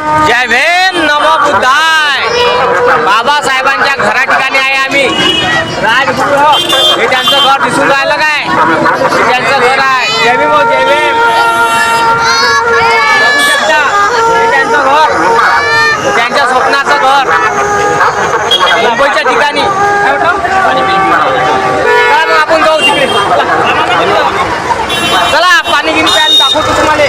जय भीम नमो बुद्धाय. बाबासाहेबांच्या घरा ठिकाणी आहे आम्ही. राजगृह हे त्यांचं घर दिसून राहिलं काय? हे त्यांचं घर आहे. जय भीम जय भीम. बघू शकता हे त्यांचं घर, त्यांच्या स्वप्नाचं घर मुंबईच्या ठिकाणी. चला आपण जाऊ तिकडे. चला पाणी गिनी प्यायला दाखवतो तुम्हाला.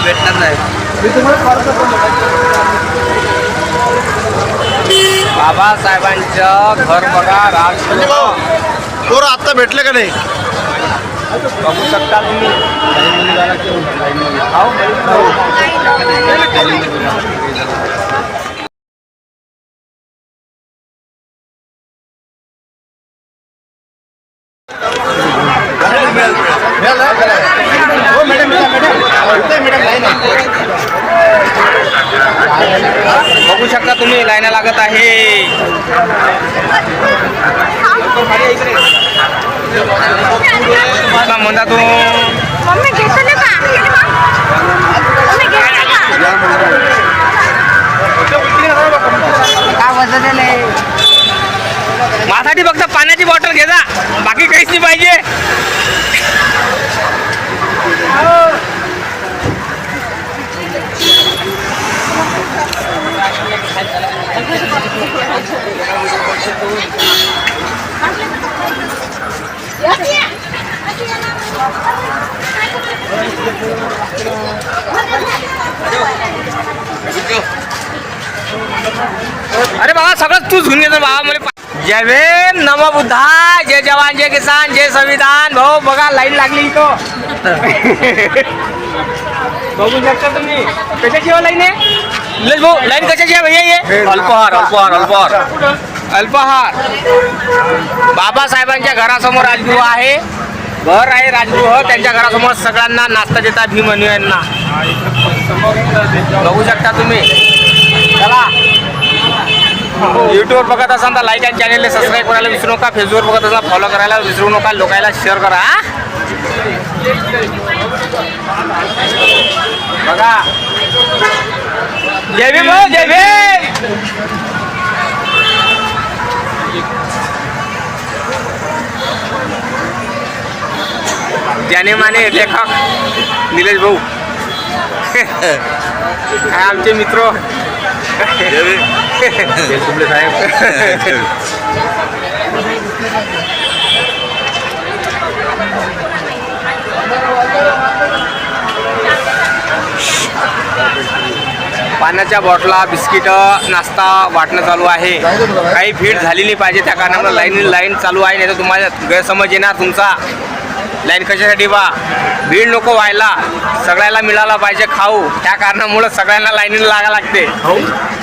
भेटणार नाही. बाबासाहेबांचं घर बघा. राजगृह पोरं आत्ता भेटले का नाही? बघू शकता तुम्ही. बघू शकता तुम्ही लाईन लागत आहे. म्हणता तू माझ्यासाठी फक्त पाण्याची बॉटल घे जा, बाकी काहीच नाही पाहिजे. अरे बाबा सगळं तूच घेऊन येतो बाबा मला. जय भीम नमो बुद्धाय. जय जवान जय किसान जय संविधान. भाऊ बघा लाईन लागली इथं. बघू शकता तुम्ही. कशाची लाईन आहे निलेश भाऊ? लाईन कशाची आहे भैया? ये अल्पहार अल्पहार अल्पहार अल्पहार. बाबासाहेबांच्या घरासमोर राजगृह आहे. घर आहे राजगृह. त्यांच्या घरासमोर सगळ्यांना नाश्ता देतात भीमनू यांना. बघू शकता तुम्ही. चला यूट्यूबवर बघत असाल तर लाईक आणि चॅनलला सबस्क्राईब करायला विसरू नका. फेसबुकवर बघत असाल फॉलो करायला विसरू नका. लोकांना शेअर करा. बघा जय भीम जय भीम. जाने माने लेखक निलेश भाऊ आमचे मित्र. साहेब पाण्याच्या बॉटला बिस्किट नाश्ता वाटणं चालू आहे. काही भीड झाली नाही पाहिजे त्या कारणामुळे लाईन चालू आहे. नाही तर तुम्हाला गैरसमज येणार तुमचा. लाईन कशासाठी बा? भीड नको व्हायला. सगळ्याला मिळाला पाहिजे खाऊ. त्या कारणामुळे सगळ्यांना लाईनीला लागा लागते.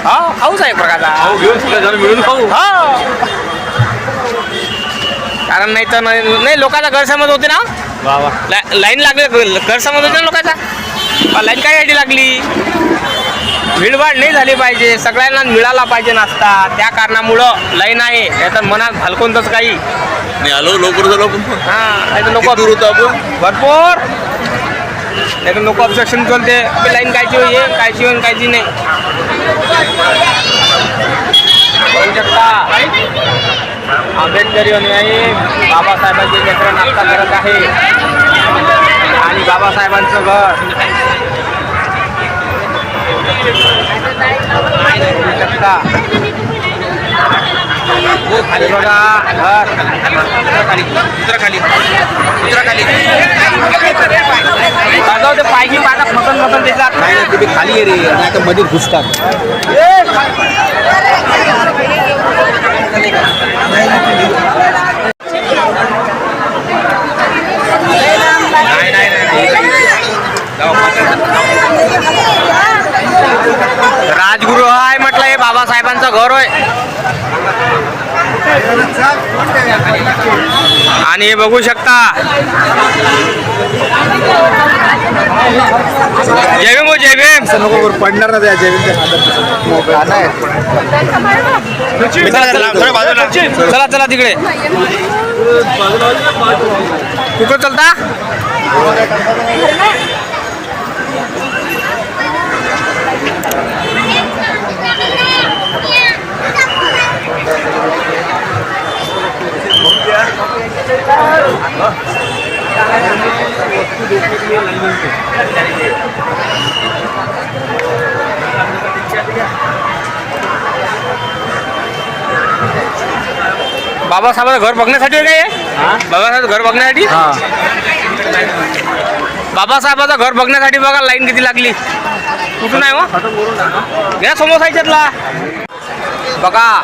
हा खाऊच आहे प्रकारचा मिळून खाऊ. हा कारण नाही तर नाही लोकांचा गैरसमज होते ना. लाईन लागली गैरसमज होते ना लोकांचा. लाईन काय यायची लागली? भीडभाड नाही झाली पाहिजे. सगळ्यांना मिळाला पाहिजे नाश्ता. त्या कारणामुळं लाईन आहे. तर मनात हलकोनच काही नाही आलो लवकर झालो आपण. हां नाही तर लोक दूर होतो आपण भरपूर. नाही तर लोक ऑब्जेक्शन करते लाईन कायची होई कायची होईन कायची नाही. बघू शकता आंबेडकरी अनुयायी बाबासाहेबांचे लेकरं नाश्ता करत आहे. आणि बाबासाहेबांचं घर बघू शकता. खाली बघा घर खाली ते पायगी पाटा फसन फसन त्याच्यात नाही ना तुम्ही खाली ये रे नाही तर मध्ये घुसतात. राजगृह आहे म्हटलं. हे बाबासाहेबांचं घर आहे. आणि हे बघू शकता, जय भीम हो, जय भीम. पडणार ना त्या चला चला तिकडे कुठं चलता. बाबासाहेबांचं घर बघण्यासाठी आहे काय? बाबासाहेब घर बघण्यासाठी, बाबासाहेबाचं घर बघण्यासाठी बघा लाईन किती लागली. कुठून आहे मग या समोसा याच्यातला बघा.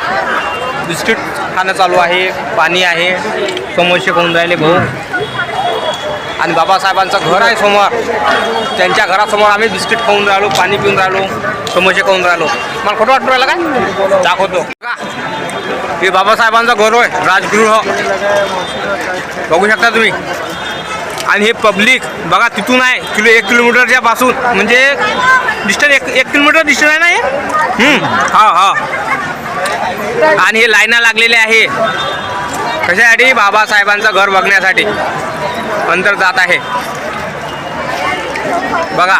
बिस्किट खाणं चालू आहे, पाणी आहे, समोसे खाऊन राहिले भाऊ. आणि बाबासाहेबांचं घर आहे समोर, त्यांच्या घरासमोर आम्ही बिस्किट खाऊन राहिलो, पाणी पिऊन राहिलो, समोसे खाऊन राहिलो. मला खोटं वाटून राहिलं काय? दाखवतो का. हे बाबासाहेबांचं घर होय, राजगृह बघू शकता तुम्ही. आणि हे पब्लिक बघा तिथून आहे 1 किलोमीटरच्या पासून, म्हणजे डिस्टन्स एक किलोमीटर डिस्टन्स आहे ना हे. हा. आणि हे लाईना लागलेले आहे कशासाठी? बाबासाहेबांचं घर बघण्यासाठी. अंतर जात आहे बघा.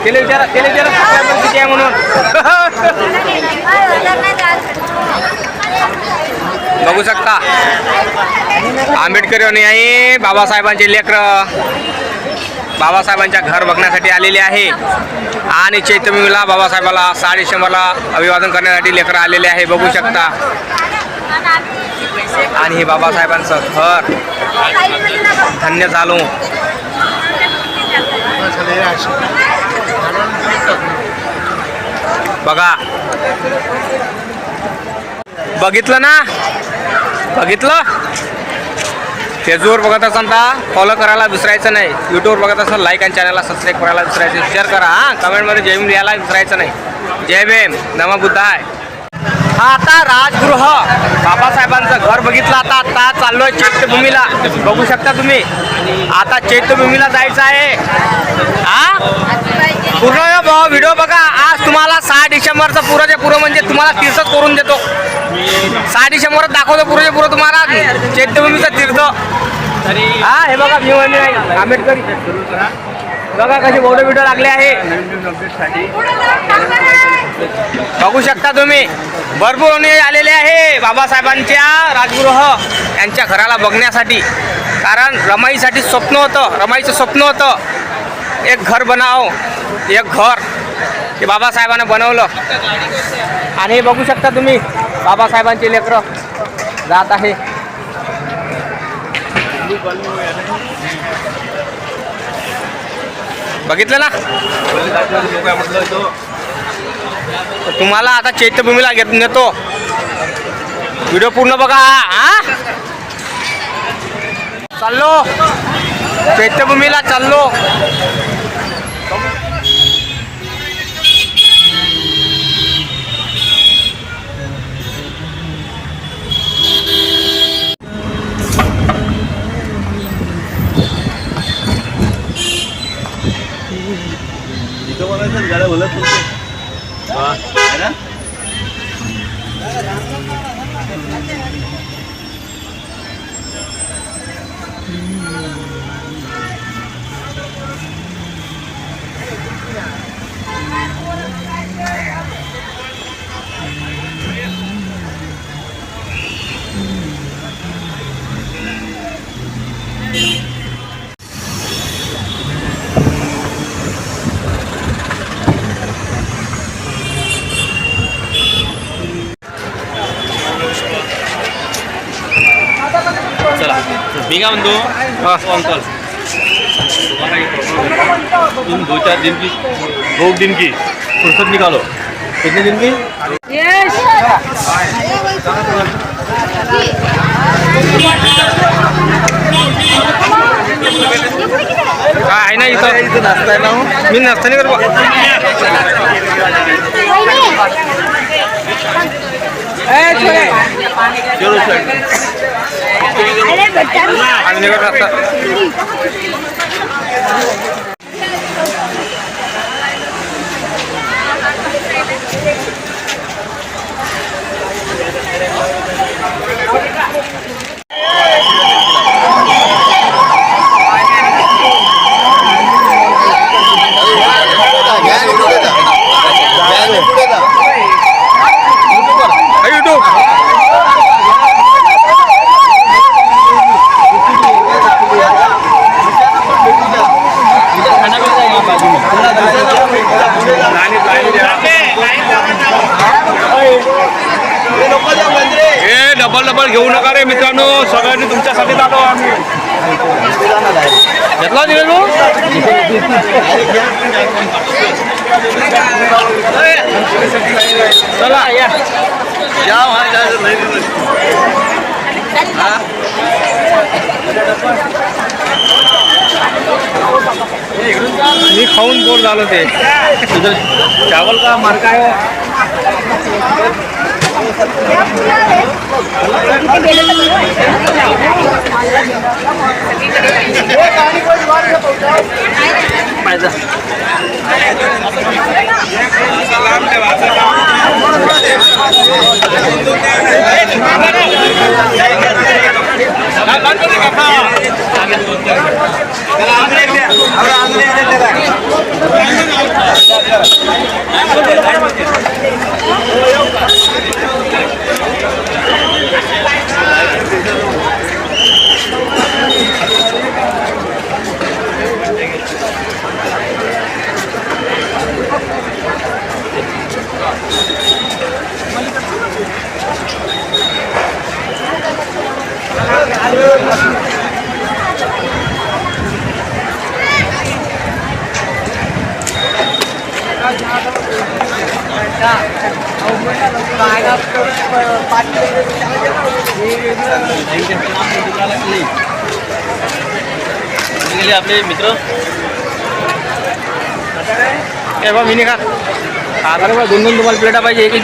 केले विचारा किती आहे म्हणून. बघू शकता आंबेडकर आहे, बाबासाहेबांचे लेकरं बाबासाहेबांच्या घर बघण्यासाठी आलेले आहे. आणि चैत्यभूमीला बाबासाहेबाला डिसेंबरला अभिवादन करण्यासाठी लेकरं आलेले आहे बघू शकता. आणि हे बाबासाहेबांचं घर धन्य झालो. बघा बघितलं ना, बघितलं. फेसबुकवर बघत असाल तर फॉलो करायला विसरायचं नाही. यूट्यूबवर बघत असाल लाईक आणि चॅनलला सबस्क्राईब करायला विसरायचं, शेअर करा. कमेंटमध्ये जय भीम लिहायला विसरायचं नाही. जय भीम, नमः बुद्धाय. हा आता राजगृह बाबासाहेबांचं घर बघितलं. आता चाललोय चैत्यभूमीला बघू शकता तुम्ही. आता चैत्यभूमीला जायचं आहे. पूर्ण व्हिडिओ बघा. आज तुम्हाला 6 डिसेंबरचं पुरंच्या पुरं म्हणजे तुम्हाला तीर्थच करून देतो. 6 डिसेंबरच दाखवतो पुरंच्या पुरं तुम्हाला चैत्यभूमीचं तीर्थ. हे बघा भीमवंती आहे, आंबेडकरी बघा कसे बोर्ड व्हिडिओ लागले आहे बघू शकता तुम्ही. भरपूर आलेले आहे बाबासाहेबांच्या राजगृह यांच्या घराला बघण्यासाठी. कारण रमाईसाठी स्वप्न होतं, रमाईचं स्वप्न होतं एक घर बनाव, एक घर ते बाबासाहेबांना बनवलं. आणि हे बघू शकता तुम्ही बाबासाहेबांचे लेकरं जात आहे. बघितलं ना. तुम्हाला आता चैत्यभूमीला नेतो. व्हिडिओ पूर्ण बघा. चाललो चैत्यभूमीला चाललो. गाड्या बोलत चला मी क्या म्हणतो अंकल तुम्हारा ये प्रॉब्लम तुम 2-4 दिन की 2 दिन की फुर्सत निकालो. कितने दिन की? यस काय आहे ना इथं नाश्ता आहे ना हो. मी नसतं नाही करतो चलो सर आणि नाही करत नसतं. YouTube हे डबल घेऊ नका रे मित्रांनो, सगळ्यांनी तुमच्यासाठी आलो आम्ही. घेतला दिले तू चला या मी खाऊन बोर झालं ते. चावल का मार्का आहे आपले मित्र मी नाही खात. आता दोन तुम्हाला प्लेटा पाहिजे, एक